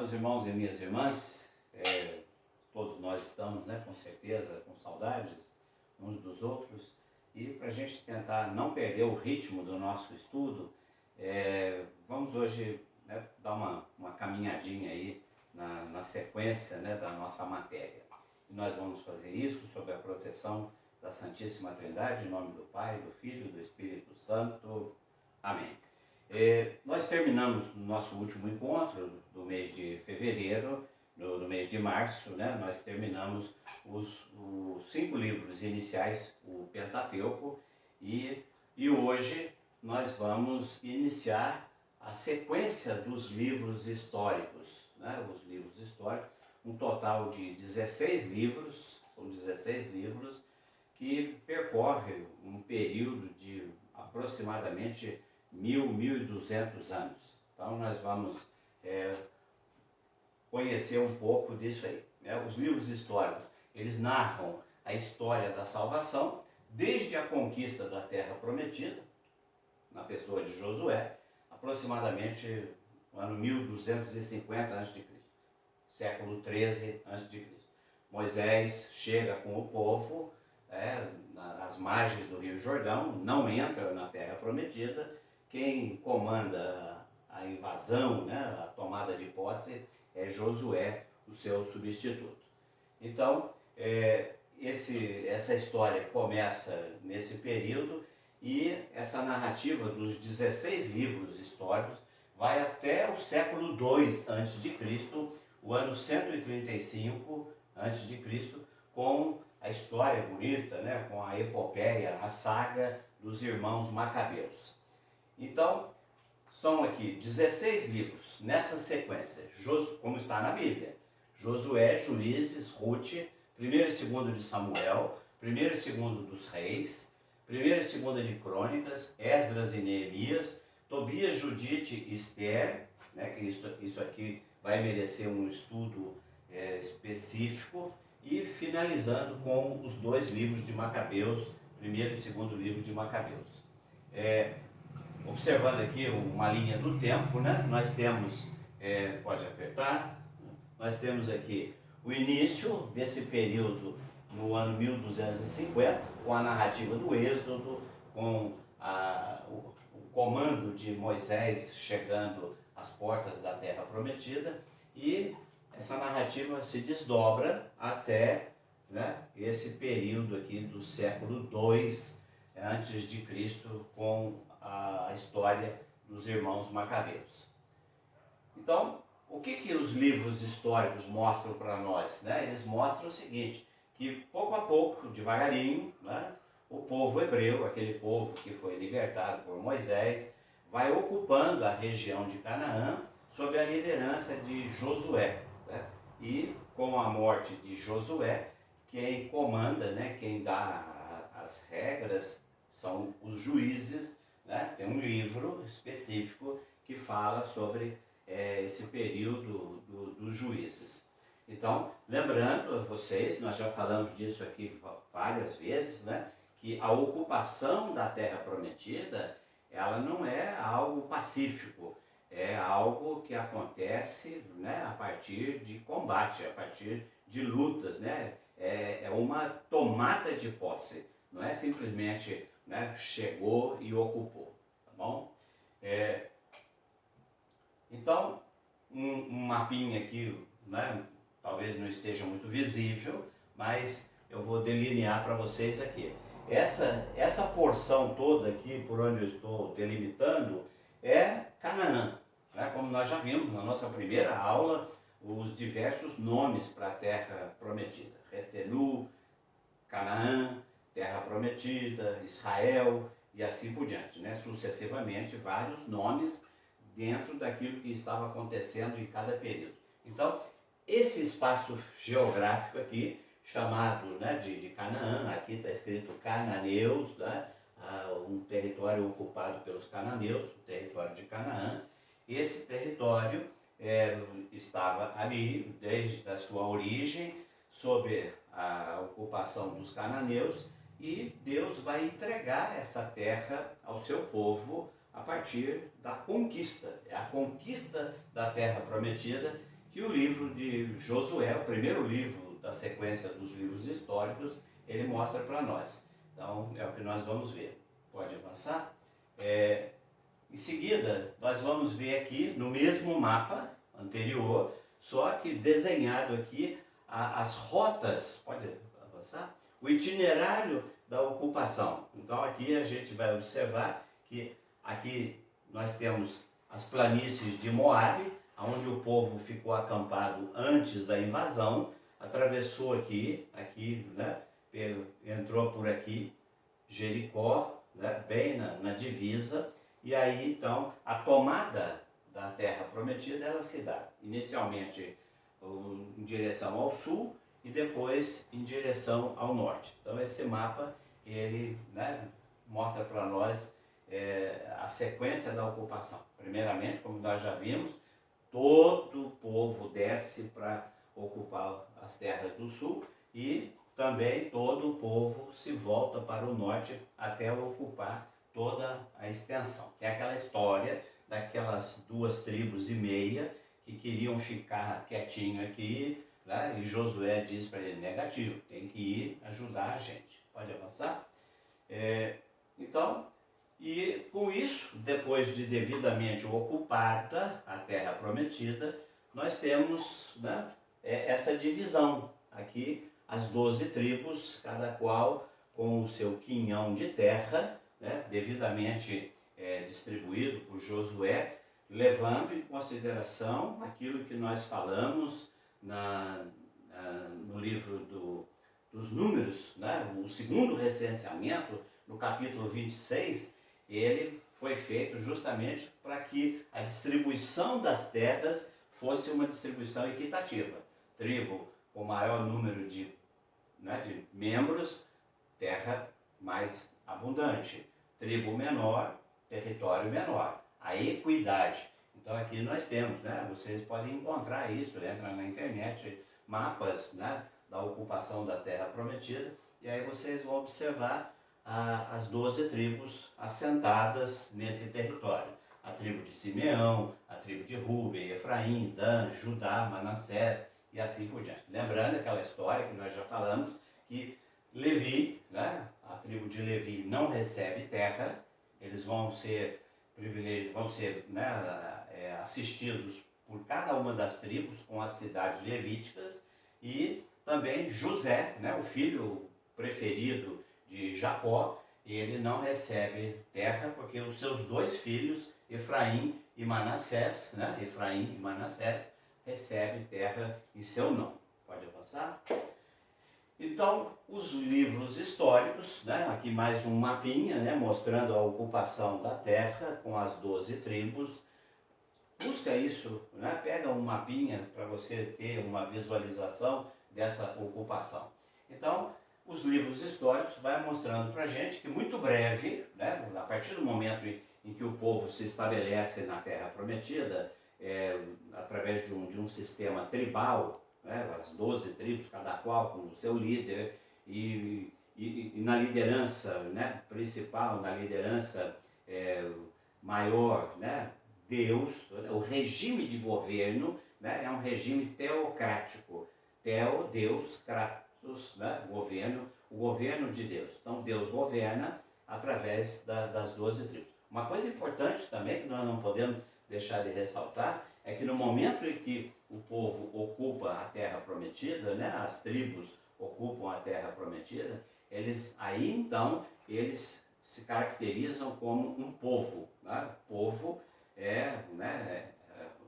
meus irmãos e minhas irmãs, todos nós estamos, né, com certeza, com saudades uns dos outros, e para a gente tentar não perder o ritmo do nosso estudo, vamos hoje, né, dar uma caminhadinha aí na sequência, né, da nossa matéria. E nós vamos fazer isso sob a proteção da Santíssima Trindade, em nome do Pai, do Filho e do Espírito Santo. Amém. Nós terminamos no nosso último encontro do mês de fevereiro, no mês de março, né, nós terminamos os 5 livros iniciais, o Pentateuco, e hoje nós vamos iniciar a sequência dos livros históricos, né, os livros históricos, um total de 16 livros, são 16 livros que percorrem um período de aproximadamente 1.200 anos. Então nós vamos conhecer um pouco disso aí, né? Os livros históricos, eles narram a história da salvação, desde a conquista da Terra Prometida, na pessoa de Josué, aproximadamente no ano 1250 a.C., século 13 a.C. Moisés chega com o povo nas margens do Rio Jordão, não entra na Terra Prometida. Quem comanda a invasão, né, a tomada de posse, é Josué, o seu substituto. Então, essa história começa nesse período e essa narrativa dos 16 livros históricos vai até o século II a.C., o ano 135 a.C., com a história bonita, né, com a epopeia, a saga dos irmãos Macabeus. Então, são aqui 16 livros nessa sequência, como está na Bíblia: Josué, Juízes, Ruth, 1º e 2º de Samuel, 1º e 2º dos Reis, 1º e 2º de Crônicas, Esdras e Neemias, Tobias, Judite e Esther, né, que isso aqui vai merecer um estudo específico, e finalizando com os 2 livros de Macabeus, 1º e 2º livro de Macabeus. Observando aqui uma linha do tempo, né, nós temos, pode apertar, nós temos aqui o início desse período no ano 1250, com a narrativa do Êxodo, com o comando de Moisés chegando às portas da Terra Prometida, e essa narrativa se desdobra até, né, esse período aqui do século II antes de Cristo, com a história dos irmãos Macabeus. Então, o que os livros históricos mostram para nós, né? Eles mostram o seguinte, que pouco a pouco, devagarinho, né, o povo hebreu, aquele povo que foi libertado por Moisés, vai ocupando a região de Canaã sob a liderança de Josué, né? E com a morte de Josué, quem comanda, né, quem dá as regras são os juízes, né? Tem um livro específico que fala sobre esse período dos juízes. Então, lembrando a vocês, nós já falamos disso aqui várias vezes, né, que a ocupação da Terra Prometida, ela não é algo pacífico, é algo que acontece, né, a partir de combate, a partir de lutas, né? É uma tomada de posse, não é simplesmente, né, chegou e ocupou, tá bom? Então, um mapinha aqui, né, talvez não esteja muito visível, mas eu vou delinear para vocês aqui. Essa porção toda aqui, por onde eu estou delimitando, é Canaã, né? Como nós já vimos na nossa primeira aula, os diversos nomes para a Terra Prometida: Retenu, Canaã, Terra Prometida, Israel e assim por diante, né? Sucessivamente, vários nomes dentro daquilo que estava acontecendo em cada período. Então, esse espaço geográfico aqui, chamado, né, de Canaã, aqui está escrito Cananeus, né? Um território ocupado pelos cananeus, o território de Canaã. Esse território estava ali desde a sua origem, sob a ocupação dos cananeus, e Deus vai entregar essa terra ao seu povo a partir da conquista. É a conquista da Terra Prometida que o livro de Josué, o primeiro livro da sequência dos livros históricos, ele mostra para nós. Então, é o que nós vamos ver. Pode avançar? Em seguida, nós vamos ver aqui no mesmo mapa anterior, só que desenhado aqui as rotas, pode avançar? O itinerário da ocupação. Então aqui a gente vai observar que aqui nós temos as planícies de Moabe, onde o povo ficou acampado antes da invasão, atravessou aqui, né, entrou por aqui, Jericó, né, bem na divisa, e aí então a tomada da terra prometida ela se dá inicialmente em direção ao sul e depois em direção ao norte. Então esse mapa ele, né, mostra para nós a sequência da ocupação. Primeiramente, como nós já vimos, todo o povo desce para ocupar as terras do sul e também todo o povo se volta para o norte até ocupar toda a extensão. É aquela história daquelas 2,5 tribos que queriam ficar quietinho aqui, né? E Josué diz para ele, negativo, tem que ir ajudar a gente. Pode avançar? Então, e com isso, depois de devidamente ocupada a terra prometida, nós temos, né, essa divisão aqui, as 12 tribos, cada qual com o seu quinhão de terra, né, devidamente distribuído por Josué, levando em consideração aquilo que nós falamos no livro dos Números, né, o segundo recenseamento, no capítulo 26, ele foi feito justamente para que a distribuição das terras fosse uma distribuição equitativa. Tribo com maior número de membros, terra mais abundante. Tribo menor, território menor. A equidade. Então aqui nós temos, né, vocês podem encontrar isso, entra na internet, mapas, né, da ocupação da terra prometida, e aí vocês vão observar as 12 tribos assentadas nesse território. A tribo de Simeão, a tribo de Rúben, Efraim, Dan, Judá, Manassés e assim por diante. Lembrando aquela história que nós já falamos, que Levi, né, a tribo de Levi não recebe terra, eles vão ser assistidos por cada uma das tribos com as cidades levíticas, e também José, né, o filho preferido de Jacó, ele não recebe terra porque os seus 2 filhos, Efraim e Manassés, né, recebem terra em seu nome. Pode avançar? Então, os livros históricos, né, aqui mais um mapinha, né, mostrando a ocupação da terra com as 12 tribos. Busca isso, né, pega um mapinha para você ter uma visualização dessa ocupação. Então, os livros históricos vai mostrando para a gente que muito breve, né, a partir do momento em que o povo se estabelece na Terra Prometida, através de um sistema tribal, né, as 12 tribos, cada qual com o seu líder, e na liderança, né, principal, na liderança maior, né, Deus, o regime de governo, né, é um regime teocrático. Teo, Deus, Kratos, né, governo, o governo de Deus. Então Deus governa através das 12 tribos. Uma coisa importante também que nós não podemos deixar de ressaltar é que no momento em que o povo ocupa a terra prometida, né, as tribos ocupam a terra prometida, eles se caracterizam como um povo. Né? Povo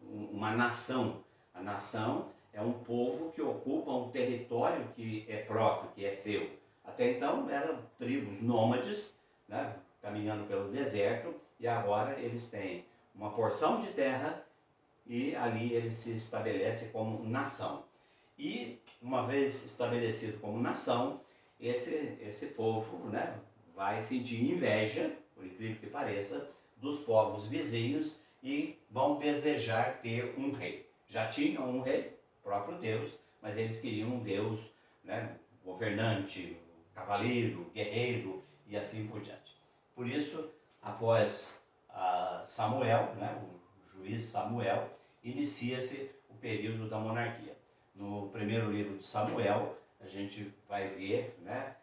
uma nação. A nação é um povo que ocupa um território que é próprio, que é seu. Até então eram tribos nômades, né, caminhando pelo deserto, e agora eles têm uma porção de terra e ali eles se estabelecem como nação. E uma vez estabelecido como nação, esse povo, né, vai sentir inveja, por incrível que pareça, dos povos vizinhos e vão desejar ter um rei. Já tinham um rei, próprio Deus, mas eles queriam um Deus, né, governante, cavaleiro, guerreiro e assim por diante. Por isso, após Samuel, né, o juiz Samuel, inicia-se o período da monarquia. No primeiro livro de Samuel, a gente vai ver, né,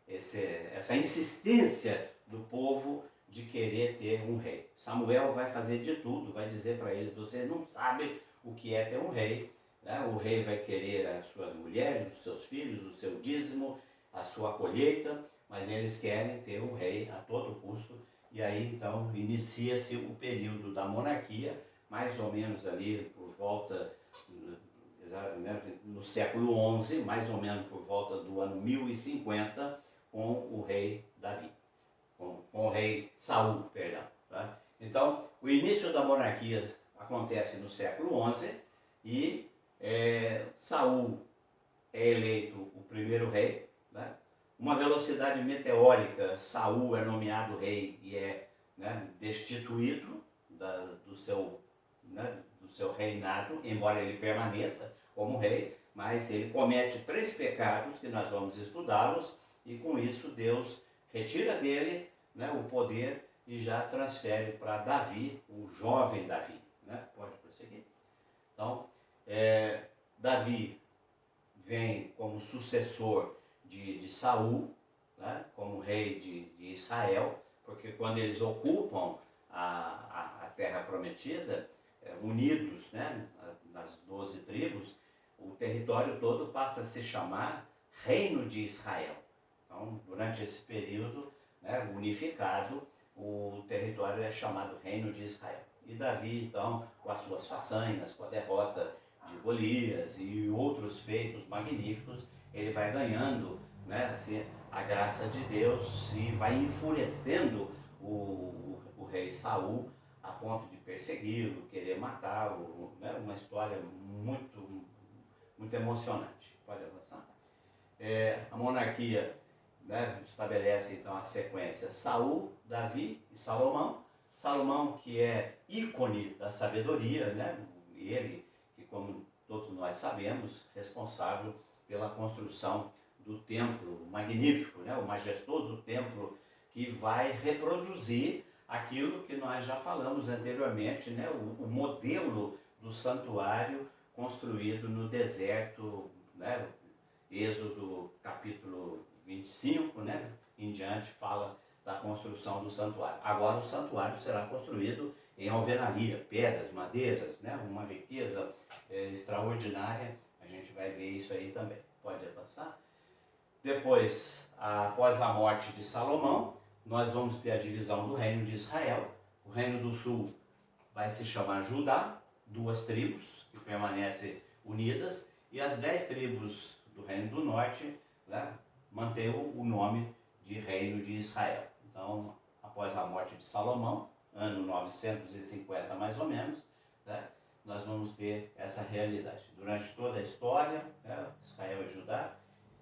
essa insistência do povo de querer ter um rei. Samuel vai fazer de tudo, vai dizer para eles: vocês não sabem o que é ter um rei. Né? O rei vai querer as suas mulheres, os seus filhos, o seu dízimo, a sua colheita, mas eles querem ter um rei a todo custo. E aí então inicia-se o período da monarquia, mais ou menos ali por volta, no século XI, mais ou menos por volta do ano 1050, com o rei Davi, com o rei Saul, perdão. Tá? Então, o início da monarquia acontece no século XI e Saul é eleito o primeiro rei. Né? Uma velocidade meteórica, Saul é nomeado rei e é, né, destituído do seu reinado, embora ele permaneça como rei, mas ele comete 3 pecados que nós vamos estudá-los, e com isso Deus retira dele, né, o poder e já transfere para Davi, o jovem Davi. Né? Pode prosseguir. Então, Davi vem como sucessor de Saul, né, como rei de Israel, porque quando eles ocupam a terra prometida, unidos, né, nas 12 tribos, o território todo passa a se chamar Reino de Israel. Então, durante esse período, né, unificado, o território é chamado Reino de Israel. E Davi, então, com as suas façanhas, com a derrota de Golias e outros feitos magníficos, ele vai ganhando, né, assim, a graça de Deus e vai enfurecendo o rei Saul a ponto de persegui-lo, querer matá-lo, né, uma história muito, muito emocionante. Pode avançar? A monarquia, né, estabelece então a sequência Saul, Davi e Salomão. Salomão, que é ícone da sabedoria, né, ele que, como todos nós sabemos, responsável pela construção do templo magnífico, né, o majestoso templo que vai reproduzir aquilo que nós já falamos anteriormente, né, o modelo do santuário construído no deserto, né, Êxodo capítulo 25, né, em diante fala da construção do santuário. Agora o santuário será construído em alvenaria, pedras, madeiras, né, uma riqueza extraordinária. A gente vai ver isso aí também. Pode avançar? Depois, após a morte de Salomão, nós vamos ter a divisão do reino de Israel. O reino do sul vai se chamar Judá, 2 tribos que permanecem unidas, e as 10 tribos do reino do norte, né, manteve o nome de reino de Israel. Então, após a morte de Salomão, ano 950 mais ou menos, né, nós vamos ter essa realidade. Durante toda a história, né, Israel e Judá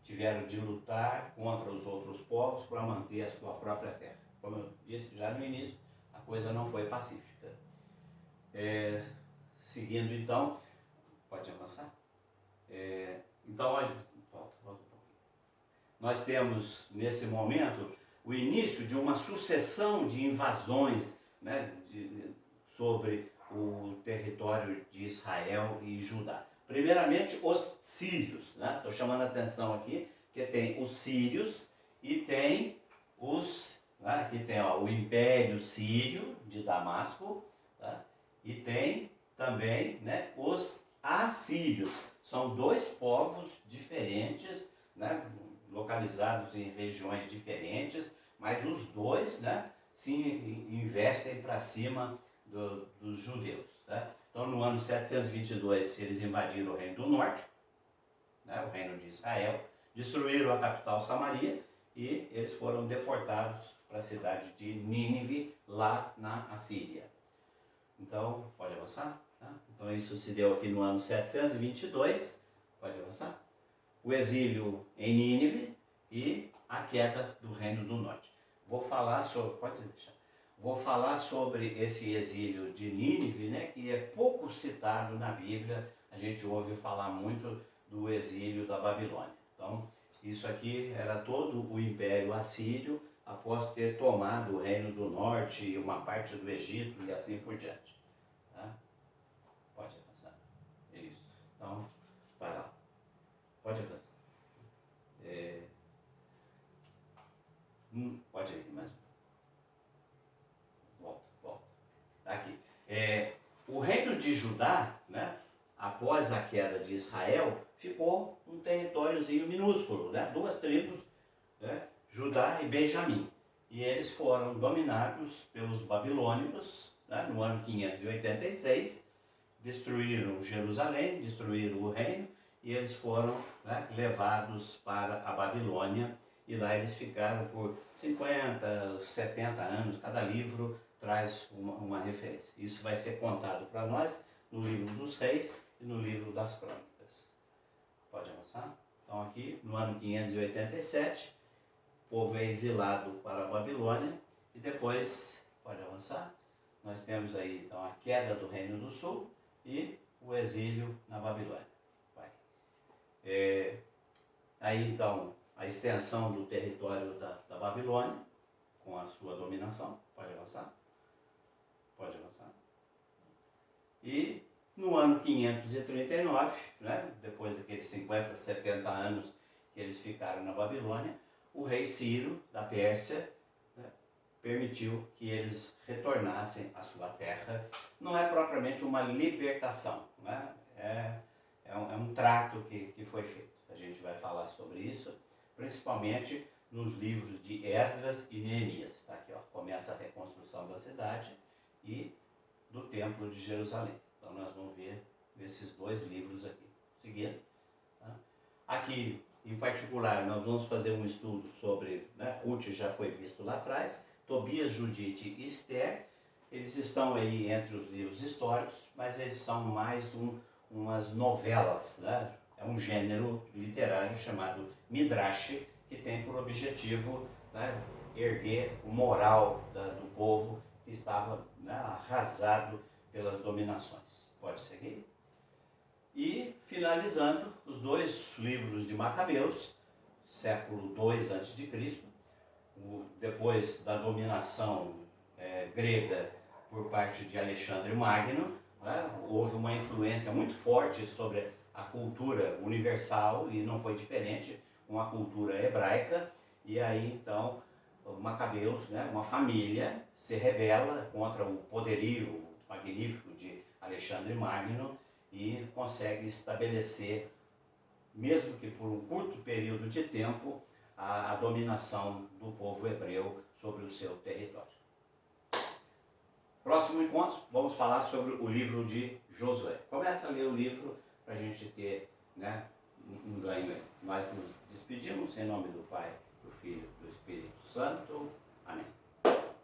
tiveram de lutar contra os outros povos para manter a sua própria terra. Como eu disse já no início, a coisa não foi pacífica. Seguindo então, pode avançar? Então, volta um pouquinho. Nós temos nesse momento o início de uma sucessão de invasões, né, sobre o território de Israel e Judá. Primeiramente, os sírios, né? Estou chamando a atenção aqui, que tem os sírios e tem os, né, aqui tem o Império Sírio de Damasco, tá? E tem também, né, os assírios. São 2 povos diferentes, né, localizados em regiões diferentes, mas os 2, né, se investem para cima dos judeus. Tá? Então, no ano 722, eles invadiram o reino do norte, né, o reino de Israel, destruíram a capital Samaria e eles foram deportados para a cidade de Nínive, lá na Assíria. Então, pode avançar? Tá? Então, isso se deu aqui no ano 722, pode avançar? O exílio em Nínive e a queda do reino do norte. Vou falar sobre esse exílio de Nínive, né, que é pouco citado na Bíblia. A gente ouve falar muito do exílio da Babilônia. Então, isso aqui era todo o Império Assírio, após ter tomado o reino do norte e uma parte do Egito e assim por diante. Tá? Pode avançar. reino de Judá, né, após a queda de Israel, ficou um territóriozinho minúsculo, né, duas tribos, né, Judá e Benjamim. E eles foram dominados pelos babilônicos, né, no ano 586, destruíram Jerusalém, destruíram o reino, e eles foram, né, levados para a Babilônia, e lá eles ficaram por 50, 70 anos. Cada livro traz uma referência. Isso vai ser contado para nós no livro dos Reis e no livro das Crônicas. Pode avançar? Então aqui, no ano 587, o povo é exilado para a Babilônia, e depois, pode avançar, nós temos aí então a queda do Reino do Sul e o exílio na Babilônia. Vai. Aí então a extensão do território da Babilônia, com a sua dominação. Pode avançar? Pode avançar. E no ano 539, né, depois daqueles 50, 70 anos que eles ficaram na Babilônia, o rei Ciro, da Pérsia, né, permitiu que eles retornassem à sua terra. Não é propriamente uma libertação, né? É um trato que foi feito. A gente vai falar sobre isso, principalmente nos livros de Esdras e Neemias. Tá aqui, ó, começa a reconstrução da cidade e do Templo de Jerusalém. Então nós vamos ver esses dois livros aqui. Seguindo. Tá? Aqui, em particular, nós vamos fazer um estudo sobre, né, Ruth já foi visto lá atrás, Tobias, Judite e Esther. Eles estão aí entre os livros históricos, mas eles são mais umas novelas, né? É um gênero literário chamado Midrash, que tem por objetivo, né, erguer o moral do povo que estava, né, arrasado pelas dominações. Pode seguir? E finalizando, os dois livros de Macabeus, século II a.C., depois da dominação grega por parte de Alexandre Magno, né, houve uma influência muito forte sobre a cultura universal, e não foi diferente com a cultura hebraica. E aí então Macabeus, né, uma família, se rebela contra o poderio magnífico de Alexandre Magno e consegue estabelecer, mesmo que por um curto período de tempo, a dominação do povo hebreu sobre o seu território. Próximo encontro, vamos falar sobre o livro de Josué. Começa a ler o livro para a gente ter, né, um ganho aí. Nós nos despedimos em nome do Pai, do Filho e do Espírito Santo.